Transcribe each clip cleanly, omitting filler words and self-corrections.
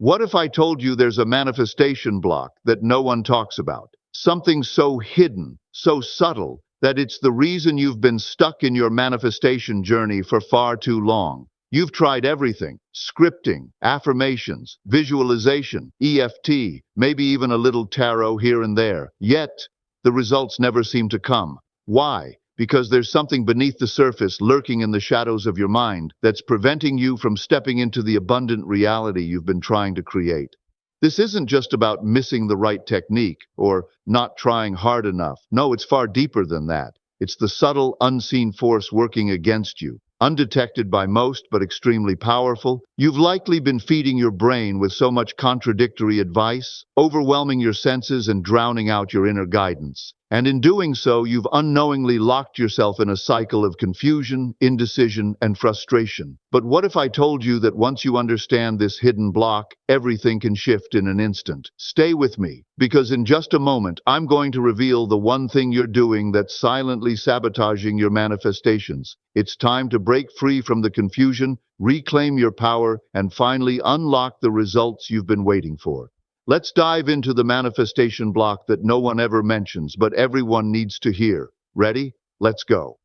What if I told you there's a manifestation block that no one talks about? Something so hidden, so subtle, that it's the reason you've been stuck in your manifestation journey for far too long. You've tried everything: scripting, affirmations, visualization, EFT, maybe even a little tarot here and there. Yet, the results never seem to come. Why? Because there's something beneath the surface lurking in the shadows of your mind that's preventing you from stepping into the abundant reality you've been trying to create. This isn't just about missing the right technique or not trying hard enough. No, it's far deeper than that. It's the subtle, unseen force working against you, undetected by most but extremely powerful. You've likely been feeding your brain with so much contradictory advice, overwhelming your senses and drowning out your inner guidance. And in doing so, you've unknowingly locked yourself in a cycle of confusion, indecision, and frustration. But what if I told you that once you understand this hidden block, everything can shift in an instant? Stay with me, because in just a moment, I'm going to reveal the one thing you're doing that's silently sabotaging your manifestations. It's time to break free from the confusion, reclaim your power, and finally unlock the results you've been waiting for. Let's dive into the manifestation block that no one ever mentions, but everyone needs to hear. Ready? Let's go.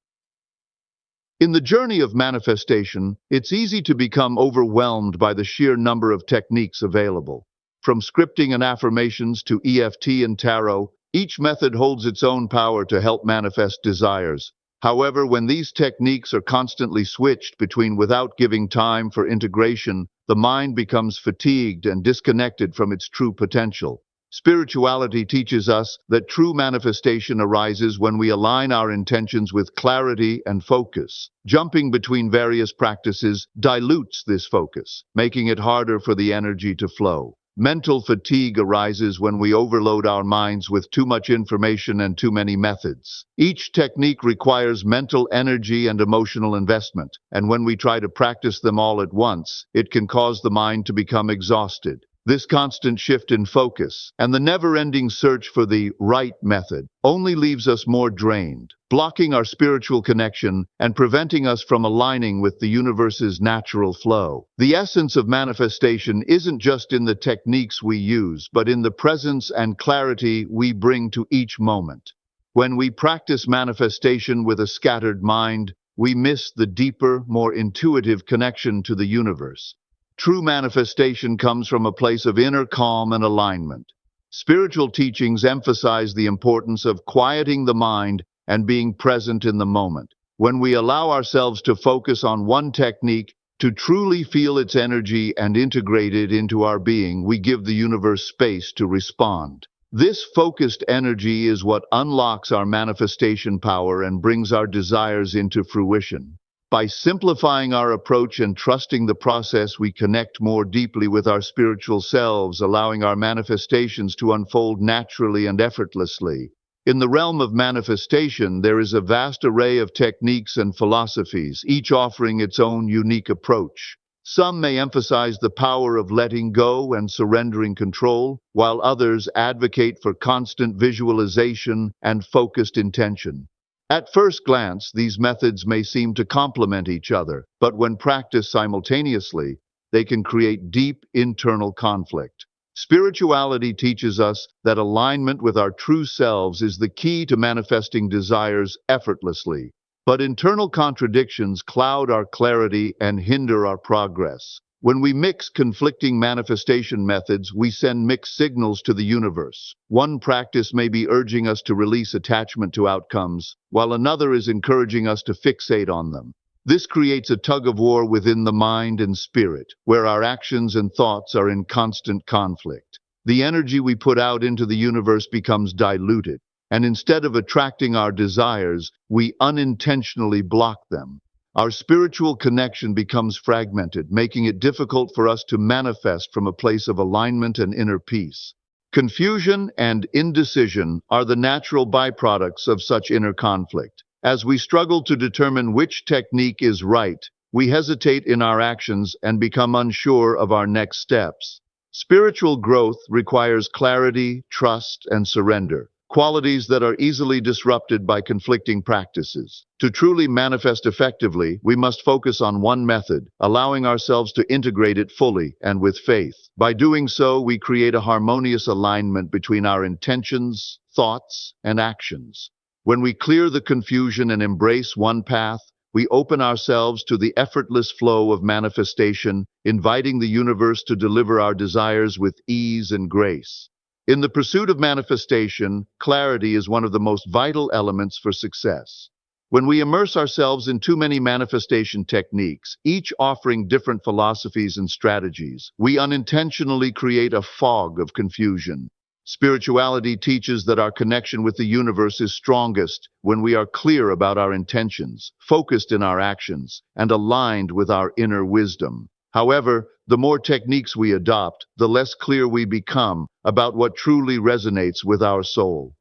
In the journey of manifestation, it's easy to become overwhelmed by the sheer number of techniques available. From scripting and affirmations to EFT and tarot, each method holds its own power to help manifest desires. However, when these techniques are constantly switched between without giving time for integration, the mind becomes fatigued and disconnected from its true potential. Spirituality teaches us that true manifestation arises when we align our intentions with clarity and focus. Jumping between various practices dilutes this focus, making it harder for the energy to flow. Mental fatigue arises when we overload our minds with too much information and too many methods. Each technique requires mental energy and emotional investment, and when we try to practice them all at once, it can cause the mind to become exhausted. This constant shift in focus and the never-ending search for the right method only leaves us more drained, blocking our spiritual connection and preventing us from aligning with the universe's natural flow. The essence of manifestation isn't just in the techniques we use, but in the presence and clarity we bring to each moment. When we practice manifestation with a scattered mind, we miss the deeper, more intuitive connection to the universe. True manifestation comes from a place of inner calm and alignment. Spiritual teachings emphasize the importance of quieting the mind and being present in the moment. When we allow ourselves to focus on one technique, to truly feel its energy and integrate it into our being, we give the universe space to respond. This focused energy is what unlocks our manifestation power and brings our desires into fruition. By simplifying our approach and trusting the process, we connect more deeply with our spiritual selves, allowing our manifestations to unfold naturally and effortlessly. In the realm of manifestation, there is a vast array of techniques and philosophies, each offering its own unique approach. Some may emphasize the power of letting go and surrendering control, while others advocate for constant visualization and focused intention. At first glance, these methods may seem to complement each other, but when practiced simultaneously, they can create deep internal conflict. Spirituality teaches us that alignment with our true selves is the key to manifesting desires effortlessly. But internal contradictions cloud our clarity and hinder our progress. When we mix conflicting manifestation methods, we send mixed signals to the universe. One practice may be urging us to release attachment to outcomes, while another is encouraging us to fixate on them. This creates a tug-of-war within the mind and spirit, where our actions and thoughts are in constant conflict. The energy we put out into the universe becomes diluted, and instead of attracting our desires, we unintentionally block them. Our spiritual connection becomes fragmented, making it difficult for us to manifest from a place of alignment and inner peace. Confusion and indecision are the natural byproducts of such inner conflict. As we struggle to determine which technique is right, we hesitate in our actions and become unsure of our next steps. Spiritual growth requires clarity, trust, and surrender. qualities that are easily disrupted by conflicting practices. To truly manifest effectively, we must focus on one method, allowing ourselves to integrate it fully and with faith. By doing so, we create a harmonious alignment between our intentions, thoughts, and actions. When we clear the confusion and embrace one path, we open ourselves to the effortless flow of manifestation, inviting the universe to deliver our desires with ease and grace. In the pursuit of manifestation, clarity is one of the most vital elements for success. When we immerse ourselves in too many manifestation techniques, each offering different philosophies and strategies, we unintentionally create a fog of confusion. Spirituality teaches that our connection with the universe is strongest when we are clear about our intentions, focused in our actions, and aligned with our inner wisdom. However, the more techniques we adopt, the less clear we become about what truly resonates with our soul.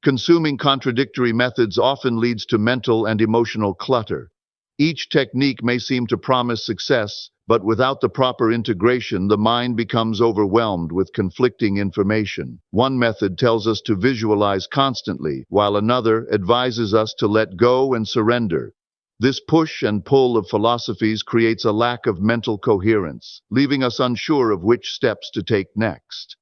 Consuming contradictory methods often leads to mental and emotional clutter. Each technique may seem to promise success, but without the proper integration, the mind becomes overwhelmed with conflicting information. One method tells us to visualize constantly, while another advises us to let go and surrender. This push and pull of philosophies creates a lack of mental coherence, leaving us unsure of which steps to take next.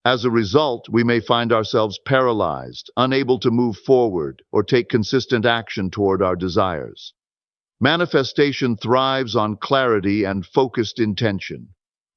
As a result, we may find ourselves paralyzed, unable to move forward or take consistent action toward our desires. Manifestation thrives on clarity and focused intention.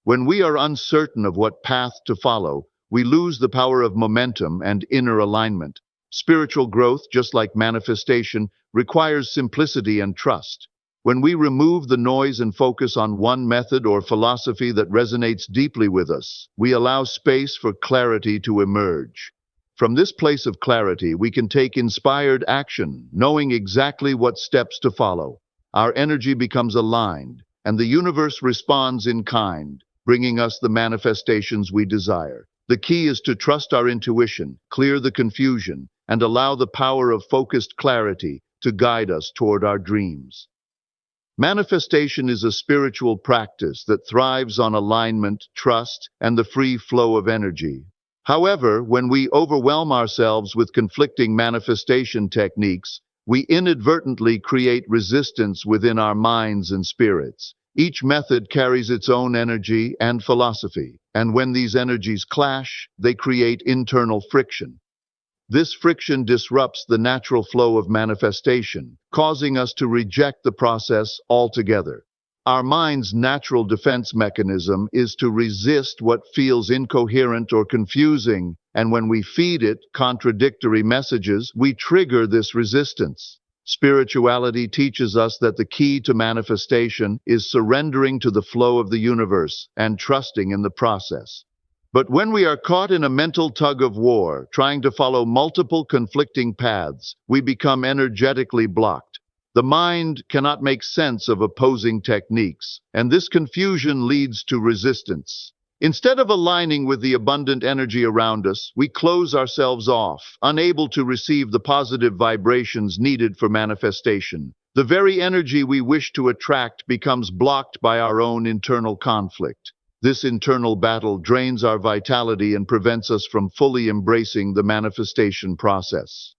When we are uncertain of what path to follow, we lose the power of momentum and inner alignment. Spiritual growth, just like manifestation, requires simplicity and trust. When we remove the noise and focus on one method or philosophy that resonates deeply with us, we allow space for clarity to emerge. From this place of clarity, we can take inspired action, knowing exactly what steps to follow. Our energy becomes aligned, and the universe responds in kind, bringing us the manifestations we desire. The key is to trust our intuition, clear the confusion, and allow the power of focused clarity to guide us toward our dreams. Manifestation is a spiritual practice that thrives on alignment, trust, and the free flow of energy. However, when we overwhelm ourselves with conflicting manifestation techniques, we inadvertently create resistance within our minds and spirits. Each method carries its own energy and philosophy, and when these energies clash, they create internal friction. This friction disrupts the natural flow of manifestation, causing us to reject the process altogether. Our mind's natural defense mechanism is to resist what feels incoherent or confusing, and when we feed it contradictory messages, we trigger this resistance. Spirituality teaches us that the key to manifestation is surrendering to the flow of the universe and trusting in the process. But when we are caught in a mental tug of war, trying to follow multiple conflicting paths, we become energetically blocked. The mind cannot make sense of opposing techniques, and this confusion leads to resistance. Instead of aligning with the abundant energy around us, we close ourselves off, unable to receive the positive vibrations needed for manifestation. The very energy we wish to attract becomes blocked by our own internal conflict. This internal battle drains our vitality and prevents us from fully embracing the manifestation process.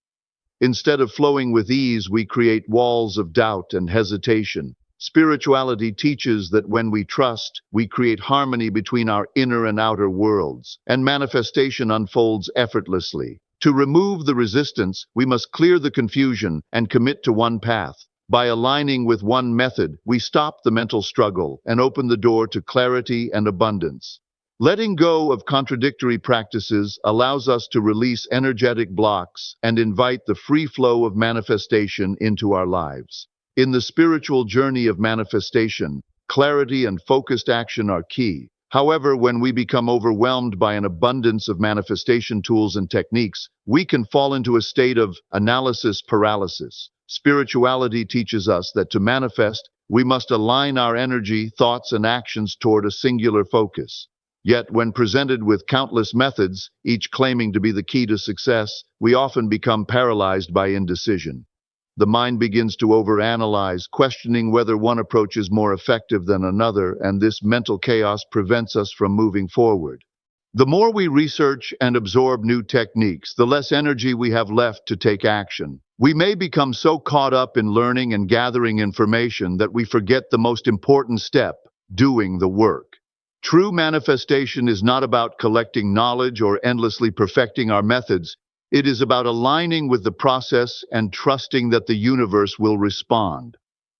Instead of flowing with ease, we create walls of doubt and hesitation. Spirituality teaches that when we trust, we create harmony between our inner and outer worlds, and manifestation unfolds effortlessly. To remove the resistance, we must clear the confusion and commit to one path. By aligning with one method, we stop the mental struggle and open the door to clarity and abundance. Letting go of contradictory practices allows us to release energetic blocks and invite the free flow of manifestation into our lives. In the spiritual journey of manifestation, clarity and focused action are key. However, when we become overwhelmed by an abundance of manifestation tools and techniques, we can fall into a state of analysis paralysis. Spirituality teaches us that to manifest, we must align our energy, thoughts, and actions toward a singular focus. Yet, when presented with countless methods, each claiming to be the key to success, we often become paralyzed by indecision. The mind begins to overanalyze, questioning whether one approach is more effective than another, and this mental chaos prevents us from moving forward. The more we research and absorb new techniques, the less energy we have left to take action. We may become so caught up in learning and gathering information that we forget the most important step, doing the work. True manifestation is not about collecting knowledge or endlessly perfecting our methods. It is about aligning with the process and trusting that the universe will respond.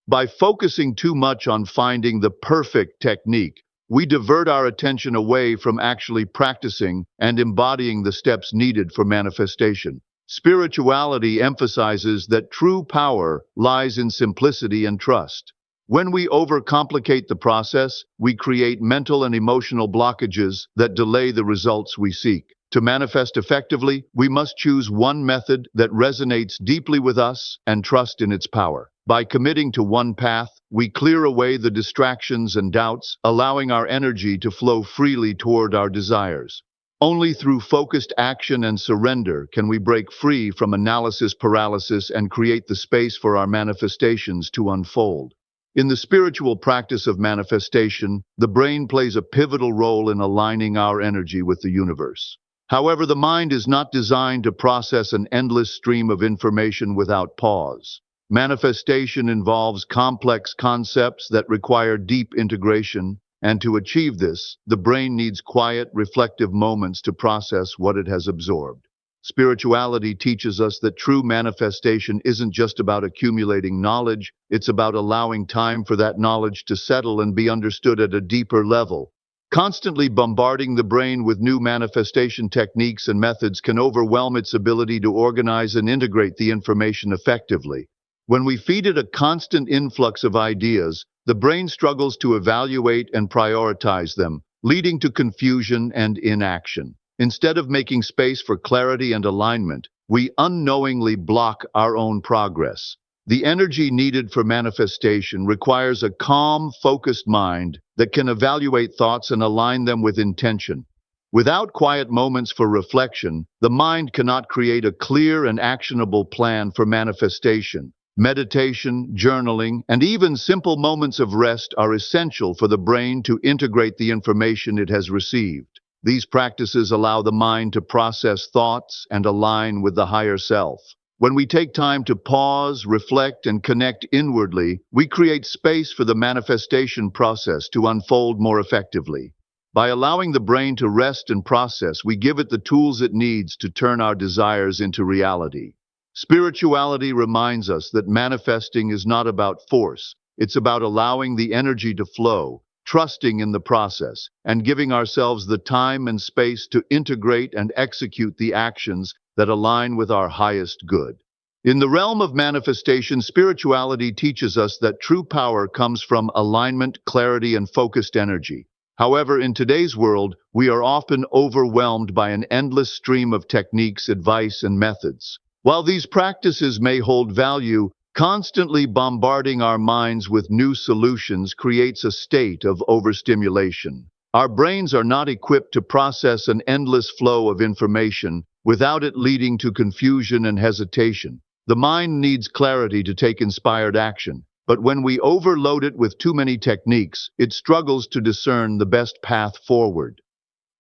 By focusing too much on finding the perfect technique, we divert our attention away from actually practicing and embodying the steps needed for manifestation. Spirituality emphasizes that true power lies in simplicity and trust. When we overcomplicate the process, we create mental and emotional blockages that delay the results we seek. To manifest effectively, we must choose one method that resonates deeply with us and trust in its power. By committing to one path, we clear away the distractions and doubts, allowing our energy to flow freely toward our desires. Only through focused action and surrender can we break free from analysis paralysis and create the space for our manifestations to unfold. In the spiritual practice of manifestation, the brain plays a pivotal role in aligning our energy with the universe. However, the mind is not designed to process an endless stream of information without pause. Manifestation involves complex concepts that require deep integration, and to achieve this, the brain needs quiet, reflective moments to process what it has absorbed. Spirituality teaches us that true manifestation isn't just about accumulating knowledge, it's about allowing time for that knowledge to settle and be understood at a deeper level. Constantly bombarding the brain with new manifestation techniques and methods can overwhelm its ability to organize and integrate the information effectively. When we feed it a constant influx of ideas, the brain struggles to evaluate and prioritize them, leading to confusion and inaction. Instead of making space for clarity and alignment, we unknowingly block our own progress. The energy needed for manifestation requires a calm, focused mind that can evaluate thoughts and align them with intention. Without quiet moments for reflection, the mind cannot create a clear and actionable plan for manifestation. Meditation, journaling, and even simple moments of rest are essential for the brain to integrate the information it has received. These practices allow the mind to process thoughts and align with the higher self. When we take time to pause, reflect, and connect inwardly, we create space for the manifestation process to unfold more effectively. By allowing the brain to rest and process, we give it the tools it needs to turn our desires into reality. Spirituality reminds us that manifesting is not about force. It's about allowing the energy to flow, trusting in the process, and giving ourselves the time and space to integrate and execute the actions that align with our highest good. In the realm of manifestation, spirituality teaches us that true power comes from alignment, clarity, and focused energy. However, in today's world, we are often overwhelmed by an endless stream of techniques, advice, and methods. While these practices may hold value, constantly bombarding our minds with new solutions creates a state of overstimulation. Our brains are not equipped to process an endless flow of information without it leading to confusion and hesitation. The mind needs clarity to take inspired action, but when we overload it with too many techniques, it struggles to discern the best path forward.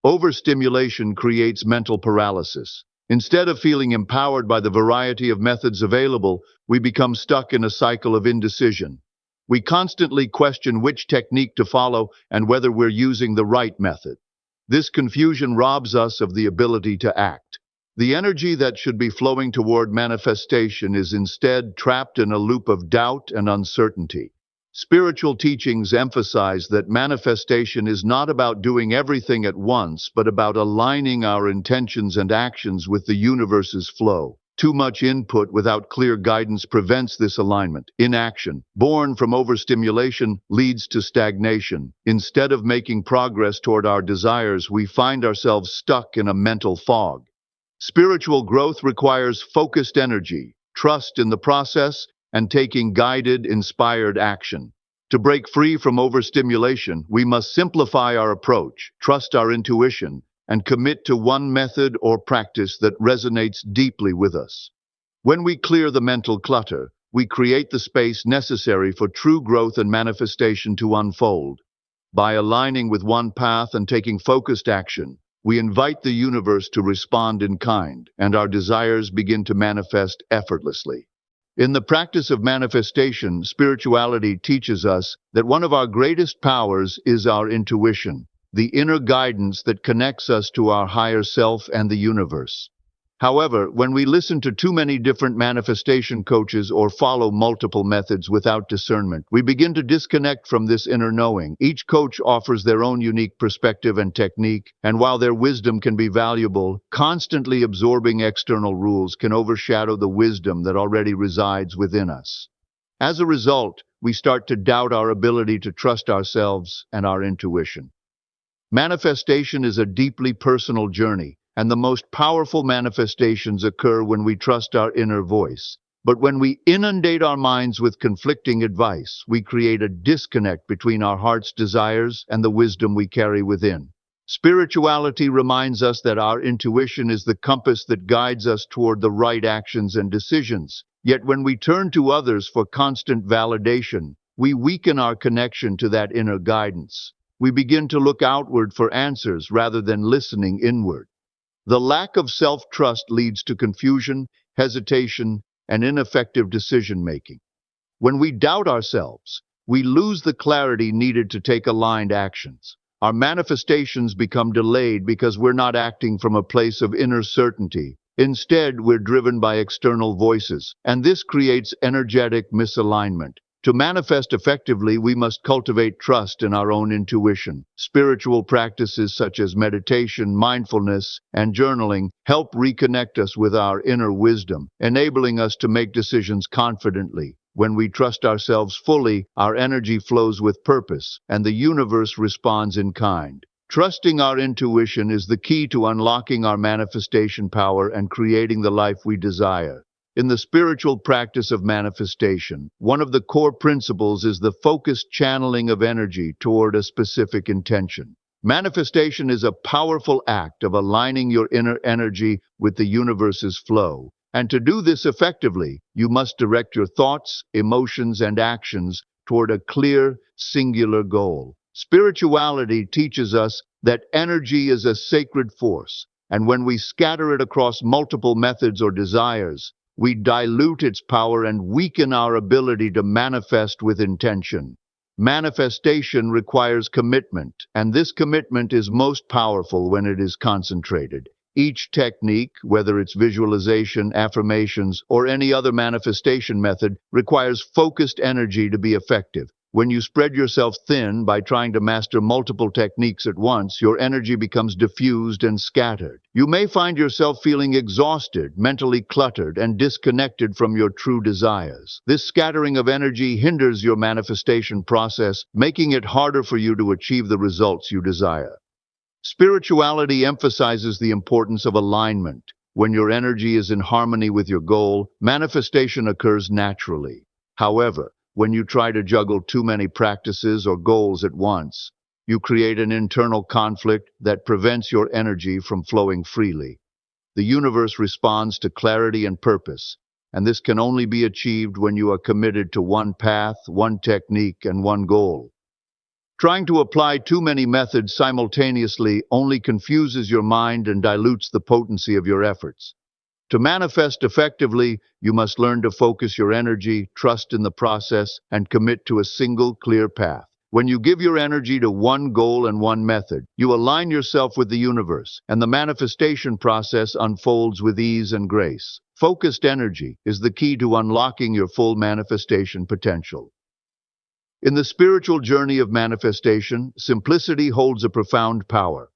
Overstimulation creates mental paralysis. Instead of feeling empowered by the variety of methods available, we become stuck in a cycle of indecision. We constantly question which technique to follow and whether we're using the right method. This confusion robs us of the ability to act. The energy that should be flowing toward manifestation is instead trapped in a loop of doubt and uncertainty. Spiritual teachings emphasize that manifestation is not about doing everything at once, but about aligning our intentions and actions with the universe's flow. Too much input without clear guidance prevents this alignment. Inaction, born from overstimulation, leads to stagnation. Instead of making progress toward our desires, we find ourselves stuck in a mental fog. Spiritual growth requires focused energy, trust in the process, and taking guided, inspired action. To break free from overstimulation, we must simplify our approach, trust our intuition, and commit to one method or practice that resonates deeply with us. When we clear the mental clutter, we create the space necessary for true growth and manifestation to unfold. By aligning with one path and taking focused action, We invite the universe to respond in kind, and our desires begin to manifest effortlessly. In the practice of manifestation, spirituality teaches us that one of our greatest powers is our intuition, the inner guidance that connects us to our higher self and the universe. However, when we listen to too many different manifestation coaches or follow multiple methods without discernment, we begin to disconnect from this inner knowing. Each coach offers their own unique perspective and technique, and while their wisdom can be valuable, constantly absorbing external rules can overshadow the wisdom that already resides within us. As a result, we start to doubt our ability to trust ourselves and our intuition. Manifestation is a deeply personal journey, and the most powerful manifestations occur when we trust our inner voice. But when we inundate our minds with conflicting advice, we create a disconnect between our heart's desires and the wisdom we carry within. Spirituality reminds us that our intuition is the compass that guides us toward the right actions and decisions. Yet when we turn to others for constant validation, we weaken our connection to that inner guidance. We begin to look outward for answers rather than listening inward. The lack of self-trust leads to confusion, hesitation, and ineffective decision-making. When we doubt ourselves, we lose the clarity needed to take aligned actions. Our manifestations become delayed because we're not acting from a place of inner certainty. Instead, we're driven by external voices, and this creates energetic misalignment. To manifest effectively, we must cultivate trust in our own intuition. Spiritual practices such as meditation, mindfulness, and journaling help reconnect us with our inner wisdom, enabling us to make decisions confidently. When we trust ourselves fully, our energy flows with purpose, and the universe responds in kind. Trusting our intuition is the key to unlocking our manifestation power and creating the life we desire. In the spiritual practice of manifestation, one of the core principles is the focused channeling of energy toward a specific intention. Manifestation is a powerful act of aligning your inner energy with the universe's flow. And to do this effectively, you must direct your thoughts, emotions, and actions toward a clear, singular goal. Spirituality teaches us that energy is a sacred force, and when we scatter it across multiple methods or desires, we dilute its power and weaken our ability to manifest with intention. Manifestation requires commitment, and this commitment is most powerful when it is concentrated. Each technique, whether it's visualization, affirmations, or any other manifestation method, requires focused energy to be effective. When you spread yourself thin by trying to master multiple techniques at once, your energy becomes diffused and scattered. You may find yourself feeling exhausted, mentally cluttered, and disconnected from your true desires. This scattering of energy hinders your manifestation process, making it harder for you to achieve the results you desire. Spirituality emphasizes the importance of alignment. When your energy is in harmony with your goal, manifestation occurs naturally. However, when you try to juggle too many practices or goals at once, you create an internal conflict that prevents your energy from flowing freely. The universe responds to clarity and purpose, and this can only be achieved when you are committed to one path, one technique, and one goal. Trying to apply too many methods simultaneously only confuses your mind and dilutes the potency of your efforts. To manifest effectively, you must learn to focus your energy, trust in the process, and commit to a single clear path. When you give your energy to one goal and one method, you align yourself with the universe, and the manifestation process unfolds with ease and grace. Focused energy is the key to unlocking your full manifestation potential. In the spiritual journey of manifestation, simplicity holds a profound power.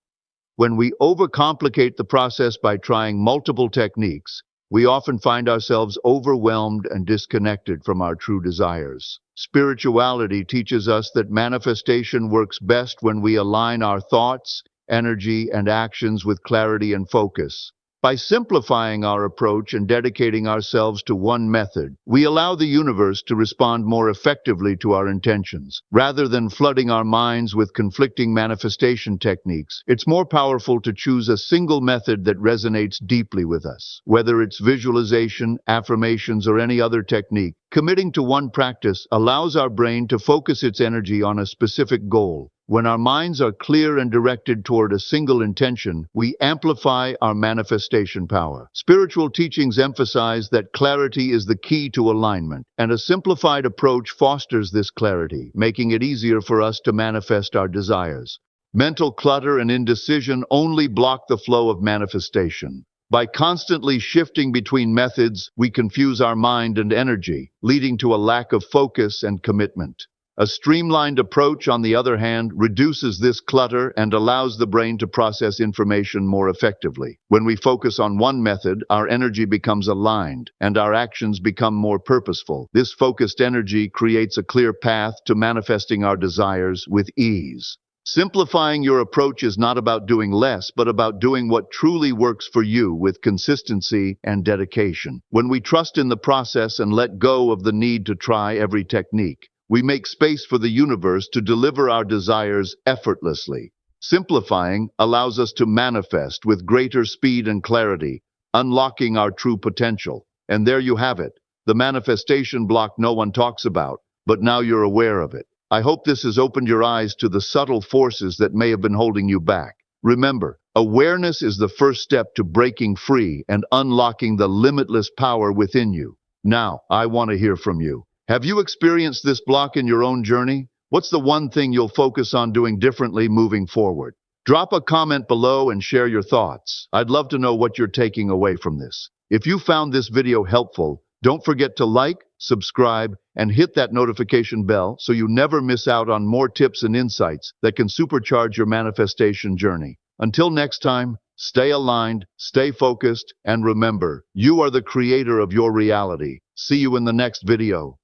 When we overcomplicate the process by trying multiple techniques, we often find ourselves overwhelmed and disconnected from our true desires. Spirituality teaches us that manifestation works best when we align our thoughts, energy, and actions with clarity and focus. By simplifying our approach and dedicating ourselves to one method, we allow the universe to respond more effectively to our intentions. Rather than flooding our minds with conflicting manifestation techniques, it's more powerful to choose a single method that resonates deeply with us. Whether it's visualization, affirmations, or any other technique, committing to one practice allows our brain to focus its energy on a specific goal. When our minds are clear and directed toward a single intention, we amplify our manifestation power. Spiritual teachings emphasize that clarity is the key to alignment, and a simplified approach fosters this clarity, making it easier for us to manifest our desires. Mental clutter and indecision only block the flow of manifestation. By constantly shifting between methods, we confuse our mind and energy, leading to a lack of focus and commitment. A streamlined approach, on the other hand, reduces this clutter and allows the brain to process information more effectively. When we focus on one method, our energy becomes aligned and our actions become more purposeful. This focused energy creates a clear path to manifesting our desires with ease. Simplifying your approach is not about doing less, but about doing what truly works for you with consistency and dedication. When we trust in the process and let go of the need to try every technique, we make space for the universe to deliver our desires effortlessly. Simplifying allows us to manifest with greater speed and clarity, unlocking our true potential. And there you have it, the manifestation block no one talks about, but now you're aware of it. I hope this has opened your eyes to the subtle forces that may have been holding you back. Remember, awareness is the first step to breaking free and unlocking the limitless power within you. Now, I want to hear from you. Have you experienced this block in your own journey? What's the one thing you'll focus on doing differently moving forward? Drop a comment below and share your thoughts. I'd love to know what you're taking away from this. If you found this video helpful, don't forget to like, subscribe, and hit that notification bell so you never miss out on more tips and insights that can supercharge your manifestation journey. Until next time, stay aligned, stay focused, and remember, you are the creator of your reality. See you in the next video.